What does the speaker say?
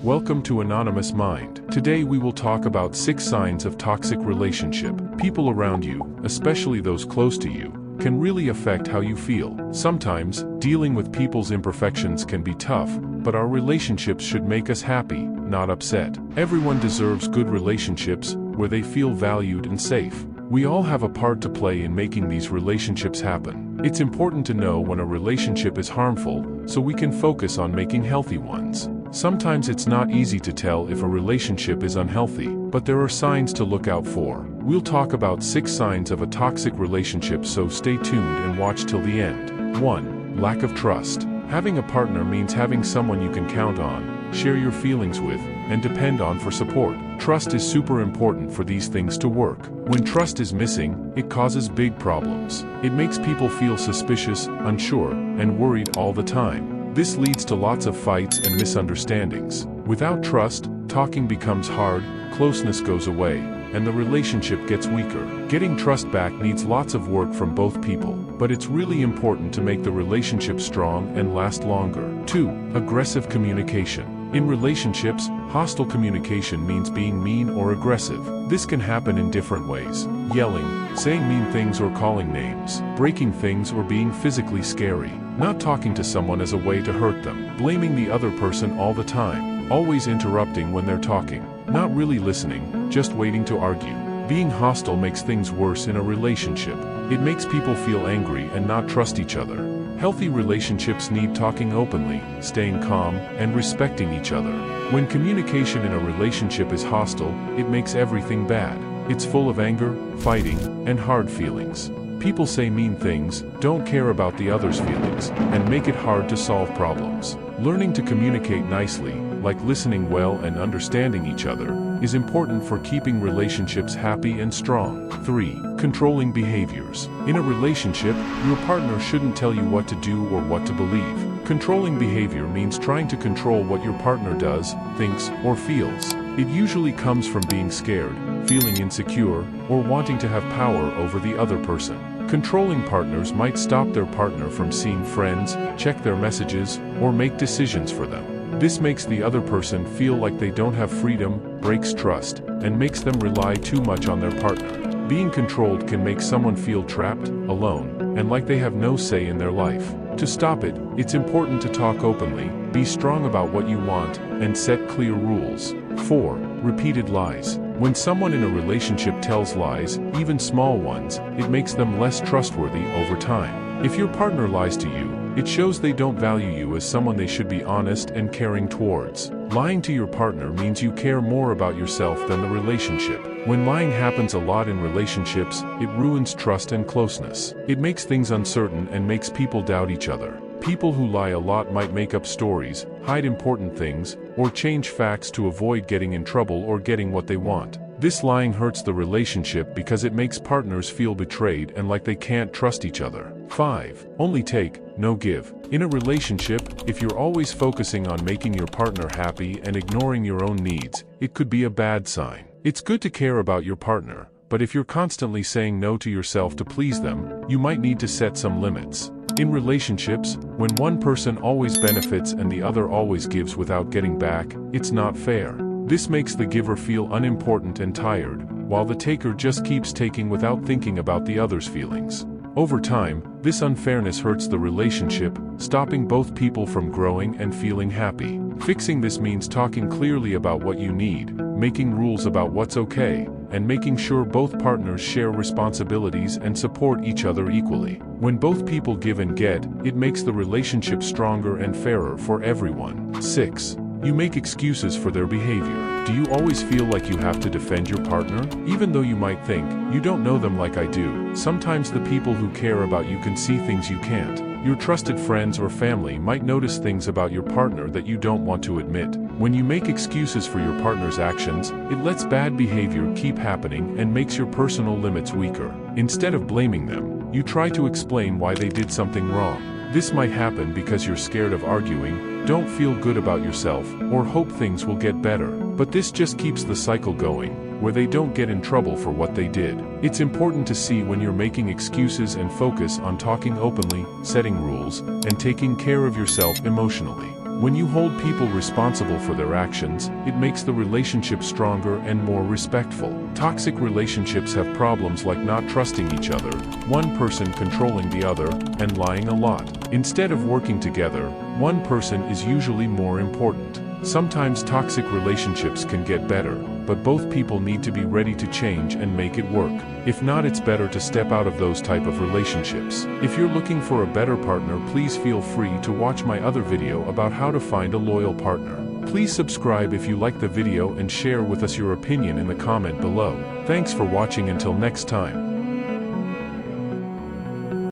Welcome to Anonymous Mind. Today we will talk about 6 signs of toxic relationship. People around you, especially those close to you, can really affect how you feel. Sometimes, dealing with people's imperfections can be tough, but our relationships should make us happy, not upset. Everyone deserves good relationships, where they feel valued and safe. We all have a part to play in making these relationships happen. It's important to know when a relationship is harmful, so we can focus on making healthy ones. Sometimes it's not easy to tell if a relationship is unhealthy, but there are signs to look out for. We'll talk about 6 signs of a toxic relationship, so stay tuned and watch till the end. 1. Lack of trust. Having a partner means having someone you can count on, share your feelings with, and depend on for support. Trust is super important for these things to work. When trust is missing, it causes big problems. It makes people feel suspicious, unsure, and worried all the time. This leads to lots of fights and misunderstandings. Without trust, talking becomes hard, closeness goes away, and the relationship gets weaker. Getting trust back needs lots of work from both people, but it's really important to make the relationship strong and last longer. 2. Aggressive communication. In relationships, hostile communication means being mean or aggressive. This can happen in different ways: yelling, saying mean things or calling names, breaking things or being physically scary, not talking to someone as a way to hurt them, blaming the other person all the time, always interrupting when they're talking, not really listening, just waiting to argue. Being hostile makes things worse in a relationship. It makes people feel angry and not trust each other. Healthy relationships need talking openly, staying calm, and respecting each other. When communication in a relationship is hostile, it makes everything bad. It's full of anger, fighting, and hard feelings. People say mean things, don't care about the other's feelings, and make it hard to solve problems. Learning to communicate nicely, like listening well and understanding each other, is important for keeping relationships happy and strong. 3. Controlling behaviors. In a relationship, your partner shouldn't tell you what to do or what to believe. Controlling behavior means trying to control what your partner does, thinks, or feels. It usually comes from being scared, feeling insecure, or wanting to have power over the other person. Controlling partners might stop their partner from seeing friends, check their messages, or make decisions for them. This makes the other person feel like they don't have freedom, breaks trust, and makes them rely too much on their partner. Being controlled can make someone feel trapped, alone, and like they have no say in their life. To stop it, it's important to talk openly, be strong about what you want, and set clear rules. 4. Repeated lies. When someone in a relationship tells lies, even small ones, it makes them less trustworthy over time. If your partner lies to you, it shows they don't value you as someone they should be honest and caring towards. Lying to your partner means you care more about yourself than the relationship. When lying happens a lot in relationships, it ruins trust and closeness. It makes things uncertain and makes people doubt each other. People who lie a lot might make up stories, hide important things, or change facts to avoid getting in trouble or getting what they want. This lying hurts the relationship because it makes partners feel betrayed and like they can't trust each other. 5. Only take, no give. In a relationship, if you're always focusing on making your partner happy and ignoring your own needs, it could be a bad sign. It's good to care about your partner, but if you're constantly saying no to yourself to please them, you might need to set some limits. In relationships, when one person always benefits and the other always gives without getting back, it's not fair. This makes the giver feel unimportant and tired, while the taker just keeps taking without thinking about the other's feelings. Over time, this unfairness hurts the relationship, stopping both people from growing and feeling happy. Fixing this means talking clearly about what you need, making rules about what's okay, and making sure both partners share responsibilities and support each other equally. When both people give and get, it makes the relationship stronger and fairer for everyone. 6. You make excuses for their behavior. Do you always feel like you have to defend your partner? Even though you might think, you don't know them like I do, sometimes the people who care about you can see things you can't. Your trusted friends or family might notice things about your partner that you don't want to admit. When you make excuses for your partner's actions, it lets bad behavior keep happening and makes your personal limits weaker. Instead of blaming them, you try to explain why they did something wrong. This might happen because you're scared of arguing, don't feel good about yourself, or hope things will get better. But this just keeps the cycle going, where they don't get in trouble for what they did. It's important to see when you're making excuses and focus on talking openly, setting rules, and taking care of yourself emotionally. When you hold people responsible for their actions, it makes the relationship stronger and more respectful. Toxic relationships have problems like not trusting each other, one person controlling the other, and lying a lot. Instead of working together, one person is usually more important. Sometimes toxic relationships can get better, but both people need to be ready to change and make it work. If not, it's better to step out of those type of relationships. If you're looking for a better partner, please feel free to watch my other video about how to find a loyal partner. Please subscribe if you like the video and share with us your opinion in the comment below. Thanks for watching. Until next time.